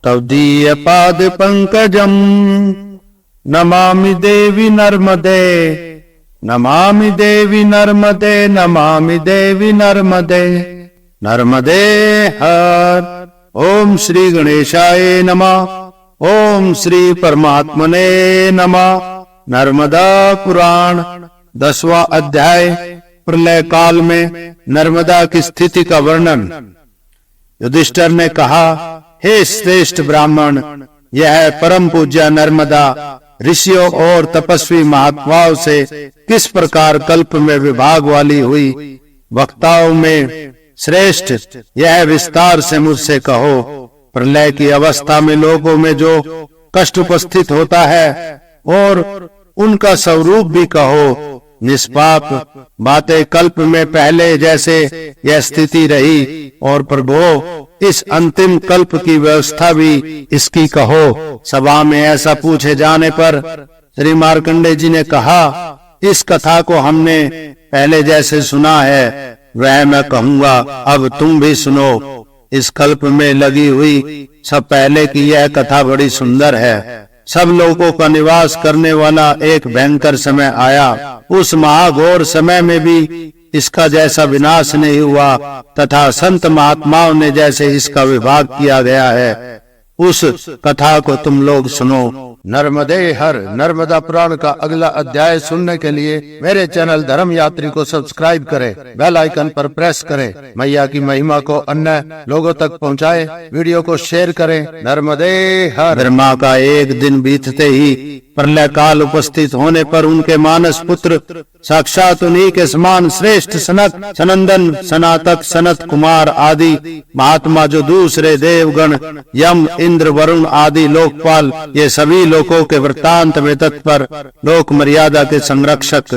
तवदीय पाद पंकजम नमामि देवी नर्मदे, नमामि देवी नर्मदे, नमामि देवी नर्मदे, नर्मदे हर। ओम श्री गणेशाय नमः। ओम श्री परमात्मने नमः। नर्मदा पुराण 10वां अध्याय प्रलय काल में नर्मदा की स्थिति का वर्णन। युधिष्ठिर ने कहा, हे श्रेष्ठ ब्राह्मण, यह परम पूज्य नर्मदा ऋषियों और तपस्वी महात्माओं से किस प्रकार कल्प में विभाग वाली हुई, वक्ताओं में श्रेष्ठ, यह विस्तार से मुझसे कहो। प्रलय की अवस्था में लोगों में जो कष्ट उपस्थित होता है और उनका स्वरूप भी कहो। निष्पाप बातें कल्प में पहले जैसे यह स्थिति रही, और प्रभो इस अंतिम कल्प की व्यवस्था भी इसकी कहो। सभा में ऐसा पूछे जाने पर श्री मार्कंडेय जी ने कहा, इस कथा को हमने पहले जैसे सुना है वह मैं कहूँगा, अब तुम भी सुनो। इस कल्प में लगी हुई सब पहले की यह कथा बड़ी सुंदर है। सब लोगों का निवास करने वाला एक भयंकर समय आया। उस महाघोर समय में भी इसका जैसा विनाश नहीं हुआ तथा संत महात्माओं ने जैसे इसका विभाग किया गया है, उस कथा को तुम लोग सुनो। नर्मदे हर। नर्मदा पुराण का अगला अध्याय सुनने के लिए मेरे चैनल धर्म यात्री को सब्सक्राइब करें, बेल आइकन पर प्रेस करें। मैया की महिमा को अन्य लोगों तक पहुंचाएं, वीडियो को शेयर करें। नर्मदे हर। ब्रह्मा का एक दिन बीतते ही प्रलय काल उपस्थित होने पर उनके मानस पुत्र साक्षात उन्हीं के समान श्रेष्ठ सनक, सनंदन, सनातक, सनत कुमार आदि महात्मा, जो दूसरे देवगण, यम, इंद्र, वरुण आदि लोकपाल, ये सभी लोकों के वृत्तांत में तत्पर, लोक मर्यादा के संरक्षक,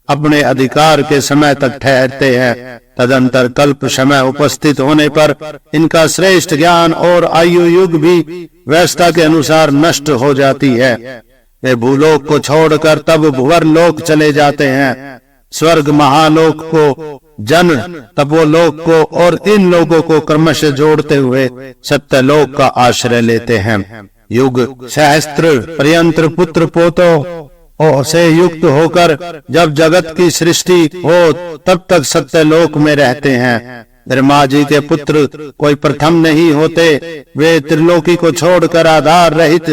अपने अधिकार के समय तक ठहरते हैं। तदंतर कल्प समय उपस्थित होने पर इनका श्रेष्ठ ज्ञान और आयु युग भी व्यवस्था के अनुसार नष्ट हो जाती है। वे भूलोक को छोड़कर तब भुवर लोक चले जाते हैं। स्वर्ग महालोक को, जन तपोलोक को और इन लोगों को क्रमशः जोड़ते हुए सत्यलोक का आश्रय लेते हैं। युग सहस्त्र पर्यंत पुत्र पोतों से युक्त होकर जब जगत की सृष्टि हो तब तक सत्यलोक में रहते हैं। ब्रह्मा जी के पुत्र कोई प्रथम नहीं होते। वे त्रिलोकी को छोड़कर आधार रहित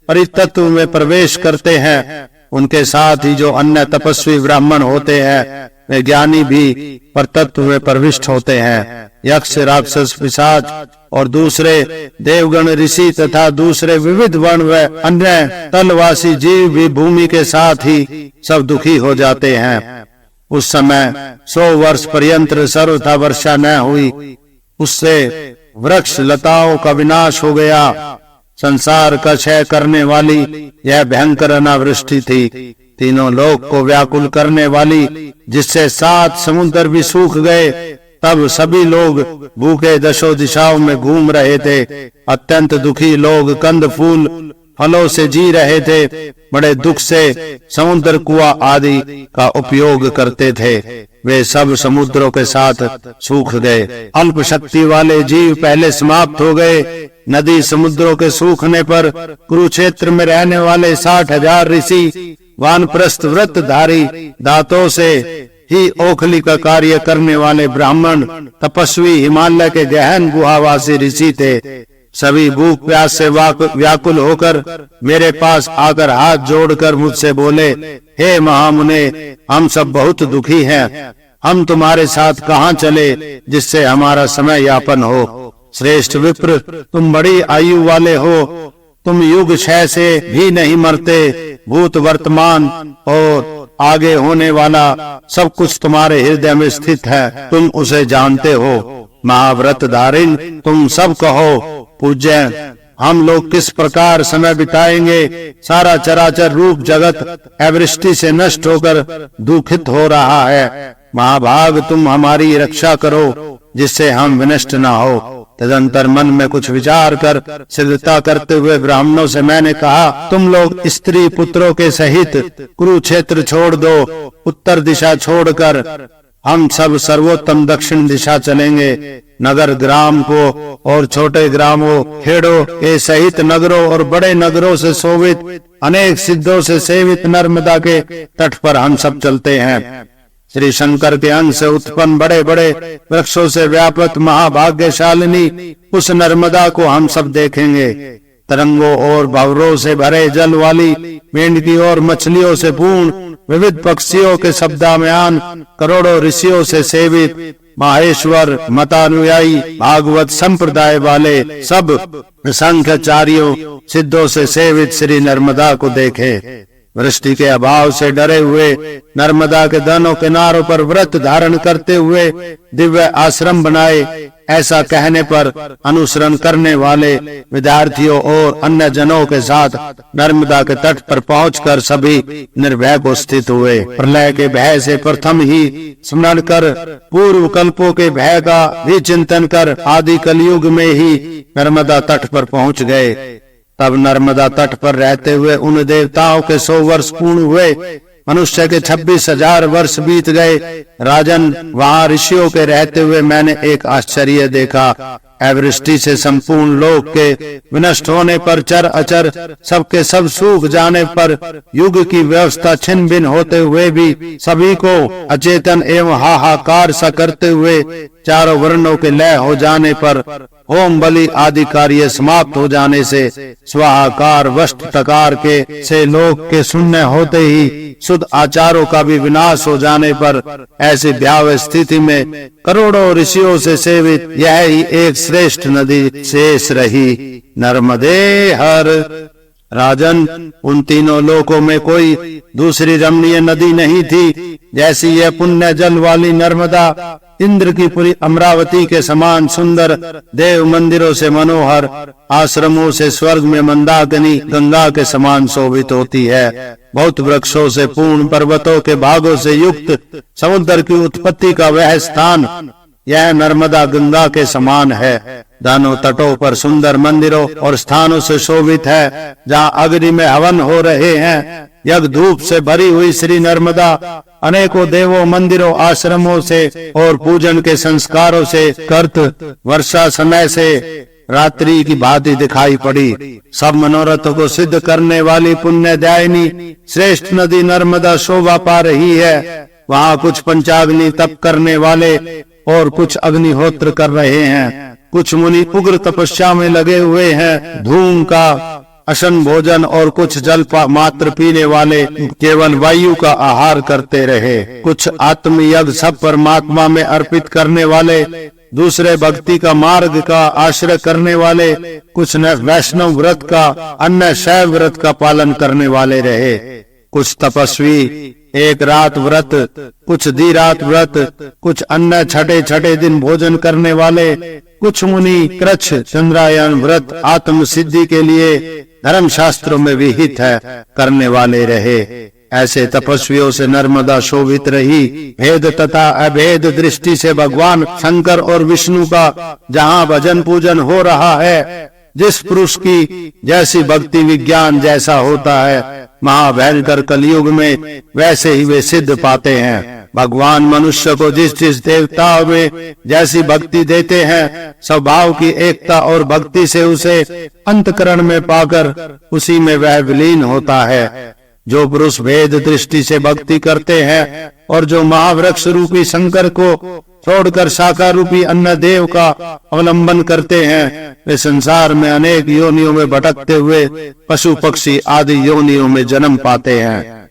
परितत्व में प्रवेश करते हैं। उनके साथ ही जो अन्य तपस्वी ब्राह्मण होते हैं, वे ज्ञानी भी परतत्व में प्रविष्ट होते हैं। यक्ष, राक्षस, पिशाच और दूसरे देवगण, ऋषि तथा दूसरे विविध वर्ण व अन्य तलवासी जीव भी भूमि के साथ ही सब दुखी हो जाते हैं। उस समय 100 वर्ष पर्यंत सर्वथा वर्षा न हुई। उससे वृक्ष लताओं का विनाश हो गया। संसार का क्षय करने वाली यह भयंकर अनावृष्टि थी, तीनों लोक को व्याकुल करने वाली, जिससे 7 समुद्र भी सूख गए। तब सभी लोग भूखे दशों दिशाओं में घूम रहे थे। अत्यंत दुखी लोग कंद फूल फलों से जी रहे थे। बड़े दुख से समुद्र कुआं आदि का उपयोग करते थे। वे सब समुद्रों के साथ सूख गए। अल्प शक्ति वाले जीव पहले समाप्त हो गए। नदी समुद्रों के सूखने पर कुरुक्षेत्र में रहने वाले 60,000 ऋषि, वानप्रस्थ व्रतधारी, दांतों से ही ओखली का कार्य करने वाले ब्राह्मण, तपस्वी, हिमालय के गहन गुहावासी ऋषि थे। सभी भूख प्यास से व्याकुल होकर मेरे पास आकर हाथ जोड़कर मुझसे बोले, हे महामुने, हम सब बहुत दुखी हैं। हम तुम्हारे साथ कहाँ चले जिससे हमारा समय यापन हो। श्रेष्ठ विप्र, तुम बड़ी आयु वाले हो। तुम युग क्षय से भी नहीं मरते। भूत, वर्तमान और आगे होने वाला सब कुछ तुम्हारे हृदय में स्थित है। तुम उसे जानते हो। महाव्रतधारिण, तुम सब कहो, पूज्य, हम लोग किस प्रकार समय बिताएंगे। सारा चराचर रूप जगत अवृष्टि से नष्ट होकर दुखित हो रहा है। महाभाग, तुम हमारी रक्षा करो जिससे हम विनष्ट न हो। तदंतर मन में कुछ विचार कर सिद्धता करते हुए ब्राह्मणों से मैंने कहा, तुम लोग स्त्री पुत्रों के सहित कुरुक्षेत्र छोड़ दो। उत्तर दिशा छोड़कर हम सब सर्वोत्तम दक्षिण दिशा चलेंगे। नगर ग्राम को और छोटे ग्रामों, खेड़ों के सहित नगरों और बड़े नगरों से शोभित अनेक सिद्धों से सेवित नर्मदा के तट पर हम सब चलते हैं। श्री शंकर के अंश से उत्पन्न बड़े बड़े वृक्षों से व्यापक महाभाग्यशालिनी उस नर्मदा को हम सब देखेंगे। तरंगों और भंवरों से भरे जल वाली, मेंढकी और मछलियों से पूर्ण, विविध पक्षियों के शब्दामयान, करोड़ों ऋषियों से सेवित, माहेश्वर मतानुयायी भागवत संप्रदाय वाले सब सांख्याचार्यों सिद्धों से सेवित श्री नर्मदा को देखे। वृष्टि के अभाव से डरे हुए नर्मदा के दोनों किनारों पर व्रत धारण करते हुए दिव्य आश्रम बनाए। ऐसा कहने पर अनुसरण करने वाले विद्यार्थियों और अन्य जनों के साथ नर्मदा के तट पर पहुंचकर सभी निर्भय को स्थित हुए। प्रलय के भय से प्रथम ही स्मरण कर, पूर्व कल्पों के भय का भी चिंतन कर आदि कलयुग में ही नर्मदा तट पर पहुंच गए। तब नर्मदा तट पर रहते हुए उन देवताओं के 100 वर्ष पूर्ण हुए। मनुष्य के 26,000 वर्ष बीत गए। राजन, वहां ऋषियों के रहते हुए मैंने एक आश्चर्य देखा। अवृष्टि से संपूर्ण लोक के विनष्ट होने पर, चर अचर सबके सब सूख जाने पर, युग की व्यवस्था छिन्न भिन्न होते हुए भी सभी को अचेतन एवं हाहाकार सा करते हुए, चारों वर्णों के लय हो जाने पर, होम बलि आदि कार्य समाप्त हो जाने से, स्वाहाकार वष्ट तकार के से लोक के शून्य होते ही शुद्ध आचारों का भी विनाश हो जाने पर, ऐसी भयावह स्थिति में करोड़ों ऋषियों से सेवित यह ही एक श्रेष्ठ नदी शेष रही, नर्मदे हर। राजन, उन तीनों लोकों में कोई दूसरी रमणीय नदी नहीं थी जैसी यह पुण्य जल वाली नर्मदा। इंद्र की पुरी अमरावती के समान सुंदर, देव मंदिरों से मनोहर, आश्रमों से स्वर्ग में मंदाकिनी गंगा के समान शोभित होती है। बहुत वृक्षों से पूर्ण, पर्वतों के भागों से युक्त, समुद्र की उत्पत्ति का वह स्थान यह नर्मदा गंगा के समान है। दोनों तटों पर सुंदर मंदिरों और स्थानों से शोभित है, जहाँ अग्नि में हवन हो रहे हैं। यज्ञ धूप से भरी हुई श्री नर्मदा अनेकों देवों, मंदिरों, आश्रमों से और पूजन के संस्कारों से कर्त वर्षा समय से रात्रि की भांति दिखाई पड़ी। सब मनोरथों को सिद्ध करने वाली पुण्यदायिनी श्रेष्ठ नदी नर्मदा शोभा पा रही है। वहाँ कुछ पंचाग्नि तप करने वाले और कुछ अग्निहोत्र कर रहे हैं। कुछ मुनि उग्र तपस्या में लगे हुए हैं। धूम का अशन भोजन और कुछ जल मात्र पीने वाले केवल वायु का आहार करते रहे। कुछ आत्मयज्ञ सब परमात्मा में अर्पित करने वाले, दूसरे भक्ति का मार्ग का आश्रय करने वाले, कुछ वैष्णव व्रत का, अन्य शैव व्रत का पालन करने वाले रहे। कुछ तपस्वी एक रात व्रत, कुछ दी रात व्रत, कुछ अन्य छठे छठे दिन भोजन करने वाले, कुछ मुनि कृच्छ चंद्रायन व्रत आत्म सिद्धि के लिए धर्म शास्त्रों में विहित है करने वाले रहे। ऐसे तपस्वियों से नर्मदा शोभित रही। भेद तथा अभेद दृष्टि से भगवान शंकर और विष्णु का जहाँ भजन पूजन हो रहा है, जिस पुरुष की जैसी भक्ति विज्ञान जैसा होता है, महाभयंकर कलयुग में वैसे ही वे सिद्ध पाते हैं। भगवान मनुष्य को जिस जिस देवताओं में जैसी भक्ति देते हैं, स्वभाव की एकता और भक्ति से उसे अंतकरण में पाकर उसी में वह विलीन होता है। जो पुरुष भेद दृष्टि से भक्ति करते हैं और जो महावृक्ष रूपी शंकर को छोड़कर शाखा रूपी अन्य देव का अवलंबन करते हैं, वे संसार में अनेक योनियों में भटकते हुए पशु पक्षी आदि योनियों में जन्म पाते हैं।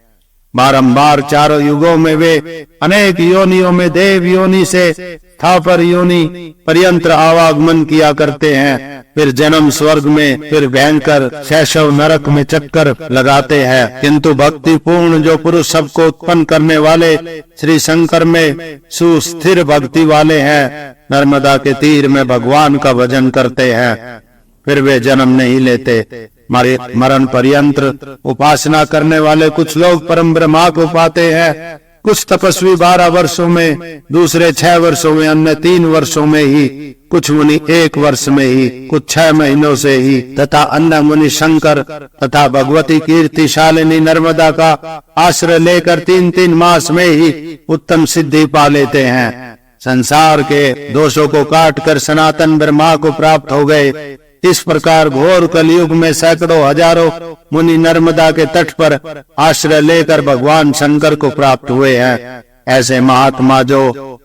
बारंबार चारों युगों में वे अनेक योनियों में देव योनि से स्थापर योनि पर्यंत आवागमन किया करते हैं। फिर जन्म स्वर्ग में, फिर भयंकर शैशव नरक में चक्कर लगाते हैं। किंतु भक्ति पूर्ण जो पुरुष सबको उत्पन्न करने वाले श्री शंकर में सुस्थिर भक्ति वाले हैं, नर्मदा के तीर में भगवान का भजन करते हैं, फिर वे जन्म नहीं लेते। मरण पर्यंत उपासना करने वाले कुछ लोग परम ब्रह्मा को पाते हैं, कुछ तपस्वी 12 वर्षों में, दूसरे 6 वर्षों में, अन्य 3 वर्षों में ही, कुछ मुनि 1 वर्ष में ही, कुछ 6 महीनों से ही, तथा अन्य मुनि शंकर तथा भगवती कीर्तिशालिनी नर्मदा का आश्रय लेकर 3-3 मास में ही उत्तम सिद्धि पा लेते हैं। संसार के दोषों को काटकर सनातन ब्रह्मा को प्राप्त हो गए। इस प्रकार घोर कलयुग में सैकड़ों हजारों मुनि नर्मदा के तट पर आश्रय लेकर भगवान शंकर को प्राप्त हुए हैं। ऐसे महात्मा जो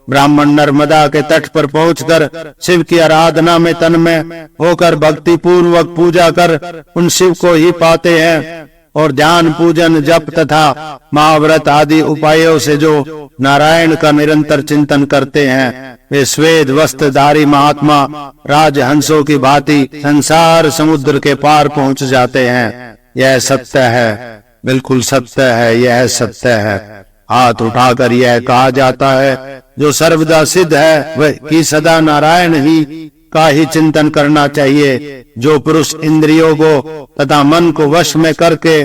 ब्राह्मण नर्मदा के तट पर पहुंचकर शिव की आराधना में तन्मय होकर भक्ति पूर्वक पूजा कर उन शिव को ही पाते हैं और ध्यान, पूजन, जप तथा महाव्रत आदि उपायों से जो नारायण का निरंतर चिंतन करते हैं, वे श्वेत वस्त्रधारी महात्मा राजहंसों की भांति संसार समुद्र के पार पहुंच जाते हैं। यह सत्य है, बिल्कुल सत्य है, यह सत्य है। हाथ उठाकर यह कहा जाता है, जो सर्वदा सिद्ध है वह कि सदा नारायण ही का ही चिंतन करना चाहिए। जो पुरुष इंद्रियों को तथा मन को वश में करके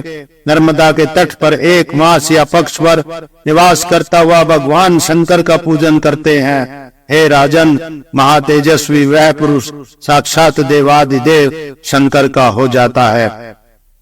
नर्मदा के तट पर 1 मास या पक्ष पर निवास करता हुआ भगवान शंकर का पूजन करते हैं, हे राजन, महातेजस्वी वह पुरुष साक्षात देवादिदेव शंकर का हो जाता है।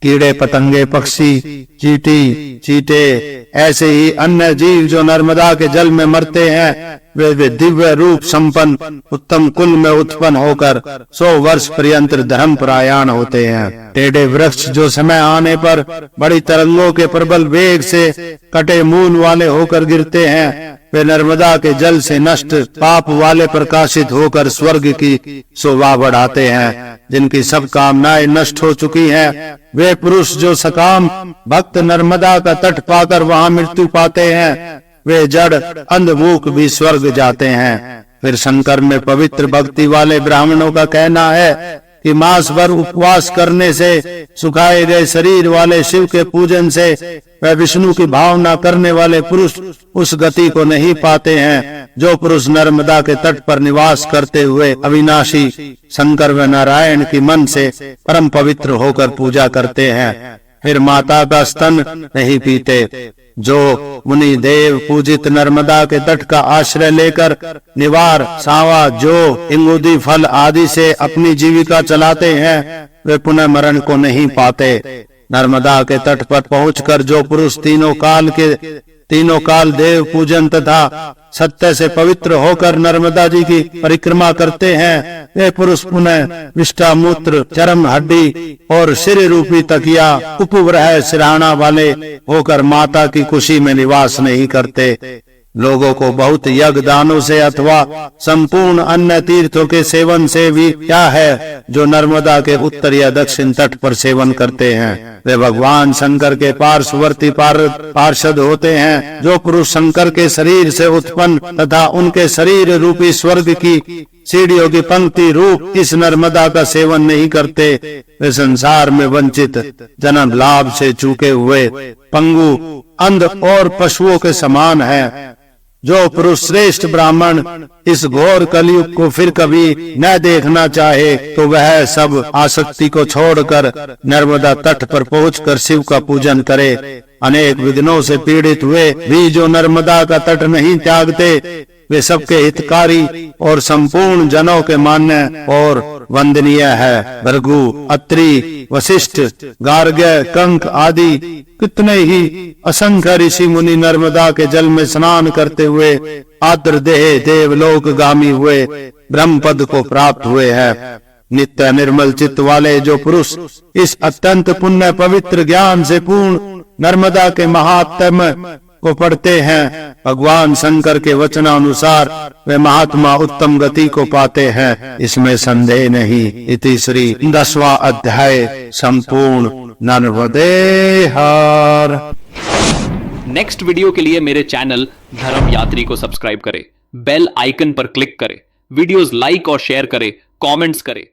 कीड़े, पतंगे, पक्षी, चींटे ऐसे ही अन्य जीव जो नर्मदा के जल में मरते हैं, वे दिव्य रूप संपन्न उत्तम कुल में उत्पन्न होकर 100 वर्ष पर्यंत धर्म परायण होते हैं। टेढ़े वृक्ष जो समय आने पर बड़ी तरंगों के प्रबल वेग से कटे मूल वाले होकर गिरते हैं, वे नर्मदा के जल से नष्ट पाप वाले प्रकाशित होकर स्वर्ग की शोभा बढ़ाते हैं। जिनकी सब कामनाएं नष्ट हो चुकी हैं, वे पुरुष जो सकाम भक्त नर्मदा का तट पाकर वहां मृत्यु पाते हैं, वे जड़ अंधमूक भी स्वर्ग जाते हैं। फिर शंकर में पवित्र भक्ति वाले ब्राह्मणों का कहना है कि मास भर उपवास करने से, सुखाए गए शरीर वाले शिव के पूजन से वह विष्णु की भावना करने वाले पुरुष उस गति को नहीं पाते हैं जो पुरुष नर्मदा के तट पर निवास करते हुए अविनाशी शंकर व नारायण की मन से परम पवित्र होकर पूजा करते हैं। फिर माता का स्तन नहीं पीते। जो मुनि देव पूजित नर्मदा के तट का आश्रय लेकर निवार, सांवा, जो, इंगुदी फल आदि से अपनी जीविका चलाते हैं, वे पुनः मरण को नहीं पाते। नर्मदा के तट पर पहुंचकर जो पुरुष तीनों काल देव पूजन तथा सत्य से पवित्र होकर नर्मदा जी की परिक्रमा करते हैं, वे पुरुष पुनः विष्ठा, मूत्र, चरम, हड्डी और सिर रूपी तकिया, उपग्रह, सिरहाना वाले होकर माता की कुशी में निवास नहीं करते। लोगों को बहुत यज्ञ दानों से अथवा संपूर्ण अन्य तीर्थों के सेवन से भी क्या है जो नर्मदा के उत्तर या दक्षिण तट पर सेवन करते हैं, वे भगवान शंकर के पार्श्ववर्ती पार्षद होते हैं। जो पुरुष शंकर के शरीर से उत्पन्न तथा उनके शरीर रूपी स्वर्ग की सीढ़ियों की पंक्ति रूप इस नर्मदा का सेवन नहीं करते, वे संसार में वंचित, जन्म लाभ से चूके हुए, पंगु, अंध और पशुओं के समान है। जो पुरुष श्रेष्ठ ब्राह्मण इस घोर कलयुग को फिर कभी न देखना चाहे, तो वह सब आसक्ति को छोड़कर नर्मदा तट पर पहुंचकर शिव का पूजन करे। अनेक विघ्नों से पीड़ित हुए भी जो नर्मदा का तट नहीं त्यागते, वे सबके हितकारी और संपूर्ण जनों के मान्य और वंदनीय है। भृगु, अत्रि, वशिष्ठ, गार्ग्य, कंक आदि कितने ही असंख्य ऋषि मुनि नर्मदा के जल में स्नान करते हुए आद्र देह देवलोक गामी हुए ब्रह्म पद को प्राप्त हुए हैं। नित्य निर्मल चित्त वाले जो पुरुष इस अत्यंत पुण्य पवित्र ज्ञान से पूर्ण नर्मदा के महात्म्य को पढ़ते हैं, भगवान शंकर के वचनानुसार वे महात्मा उत्तम गति को पाते हैं, इसमें संदेह नहीं। इति श्री 10वां अध्याय संपूर्ण। नर्मदे हर। नेक्स्ट वीडियो के लिए मेरे चैनल धर्म यात्री को सब्सक्राइब करें, बेल आइकन पर क्लिक करें, वीडियोस लाइक और शेयर करें, कमेंट्स करें।